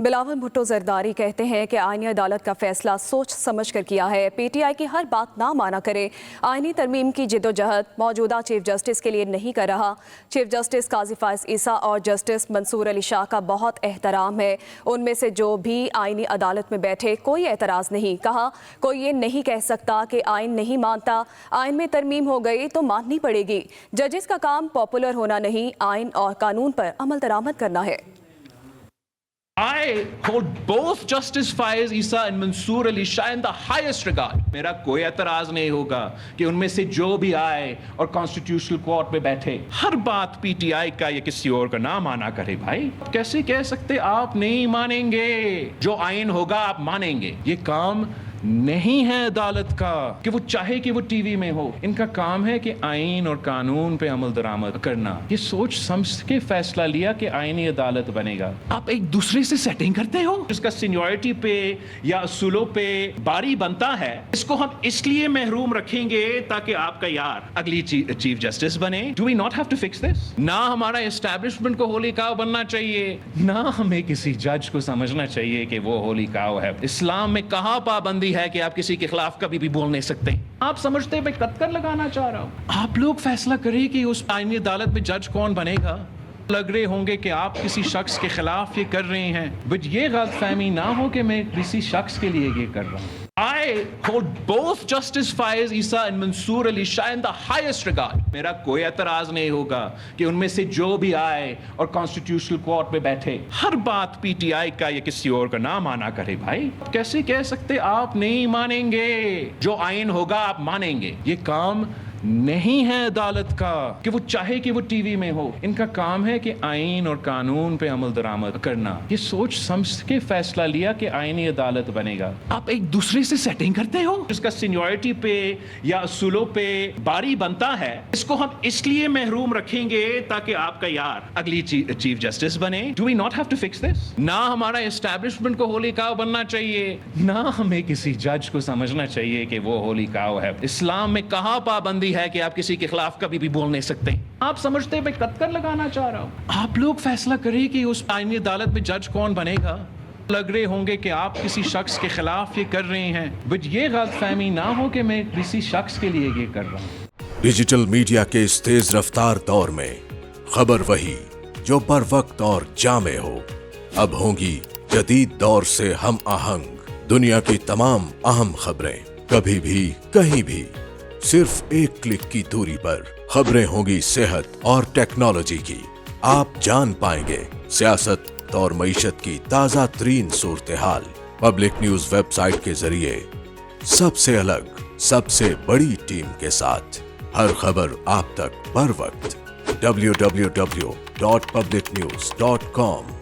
بلاول بھٹو زرداری کہتے ہیں کہ آئینی عدالت کا فیصلہ سوچ سمجھ کر کیا ہے۔ پی ٹی آئی کی ہر بات نہ مانا کرے۔ آئینی ترمیم کی جدوجہد موجودہ چیف جسٹس کے لیے نہیں کر رہا۔ چیف جسٹس قاضی فائز عیسیٰ اور جسٹس منصور علی شاہ کا بہت احترام ہے، ان میں سے جو بھی آئینی عدالت میں بیٹھے کوئی اعتراض نہیں۔ کہا کوئی یہ نہیں کہہ سکتا کہ آئین نہیں مانتا، آئین میں ترمیم ہو گئی تو ماننی پڑے گی۔ ججز کا کام پاپولر ہونا نہیں، آئین اور قانون پر عمل درآمد کرنا ہے۔ I hold both Justice Faiz Issa and Mansoor Ali Shah in the highest regard. میرا کوئی اعتراض نہیں ہوگا کہ ان میں سے جو بھی آئے اور کانسٹیٹیوشنل کورٹ میں بیٹھے ہر بات پی ٹی آئی کا یا کسی اور کا نہ مانا کرے۔ بھائی کیسے کہہ سکتے آپ نہیں مانیں گے؟ جو آئین ہوگا آپ مانیں گے۔ یہ کام نہیں ہے عدالت کا کہ وہ چاہے کہ وہ ٹی وی میں ہو، ان کا کام ہے کہ آئین اور قانون پہ عمل درآمد کرنا۔ یہ سوچ سمجھ کے فیصلہ لیا کہ آئینی عدالت بنے گا۔ آپ ایک دوسرے سے سیٹنگ کرتے ہو، جس کا سینیورٹی پہ یا اصولوں پہ باری بنتا ہے، اس کو ہم اس لیے محروم رکھیں گے تاکہ آپ کا یار اگلی چیف جسٹس بنے۔ Do we not have to fix this? نہ ہمارا اسٹیبلشمنٹ کو ہولی کاؤ بننا چاہیے، نہ ہمیں کسی جج کو سمجھنا چاہیے کہ وہ ہولی کاؤ ہے۔ اسلام میں کہاں پابندی ہے کہ آپ کسی کے خلاف کبھی بھی بول نہیں سکتے؟ آپ سمجھتے میں کتکر لگانا چاہ رہا ہوں؟ آپ لوگ فیصلہ کریں کہ اس آئینی عدالت میں جج کون بنے گا۔ لگ رہے ہوں گے کہ آپ کسی شخص کے خلاف یہ کر رہے ہیں، بٹ یہ غلط فہمی نہ ہو کہ میں کسی شخص کے لیے یہ کر رہا ہوں۔ I hold both Justice Faiz Issa and Mansoor Ali Shah in the highest regard. میرا کوئی اعتراض نہیں ہوگا کہ ان میں سے جو بھی آئے اور کانسٹیٹیوشنل کورٹ میں بیٹھے ہر بات پی ٹی آئی کا یا کسی اور کا نہ مانا کرے۔ بھائی کیسے کہہ سکتے آپ نہیں مانیں گے؟ جو آئین ہوگا آپ مانیں گے۔ یہ کام نہیں ہے عدالت کا کہ وہ چاہے کہ وہ ٹی وی میں ہو، ان کا کام ہے کہ آئین اور قانون پہ عمل درآمد کرنا۔ یہ سوچ سمجھ کے فیصلہ لیا کہ آئینی عدالت بنے گا۔ آپ ایک دوسرے سے سیٹنگ کرتے ہو، جس کا سینیورٹی پہ یا اصولوں پہ باری بنتا ہے، اس کو ہم اس لیے محروم رکھیں گے تاکہ آپ کا یار اگلی چیف جسٹس بنے۔ Do we not have to fix this? نہ ہمارا اسٹیبلشمنٹ کو ہولی کاؤ بننا چاہیے، نہ ہمیں کسی جج کو سمجھنا چاہیے کہ وہ ہولی کاؤ ہے۔ اسلام میں کہاں پابندی ہے کہ آپ کسی کے خلاف کبھی بھی بول نہیں سکتے؟ آپ سمجھتے میں کتکر لگانا چاہ رہا ہوں؟ آپ لوگ فیصلہ کریں کہ اس آئینی عدالت میں جج کون بنے گا۔ لگ رہے ہوں گے کہ آپ کسی شخص کے خلاف یہ کر رہے ہیں، بٹ یہ غلط فہمی نہ ہو کہ میں کسی شخص کے لیے یہ کر رہا ہوں۔ ڈیجیٹل میڈیا کے اس تیز رفتار دور میں خبر وہی جو بر وقت اور جامع ہو، اب ہوں گی جدید دور سے ہم آہنگ۔ دنیا کی تمام اہم خبریں کبھی بھی کہیں بھی صرف ایک کلک کی دوری پر۔ خبریں ہوں گی صحت اور ٹیکنالوجی کی، آپ جان پائیں گے سیاست اور معیشت کی تازہ ترین صورتحال۔ پبلک نیوز ویب سائٹ کے ذریعے سب سے الگ، سب سے بڑی ٹیم کے ساتھ ہر خبر آپ تک بر وقت۔ www.publicnews.com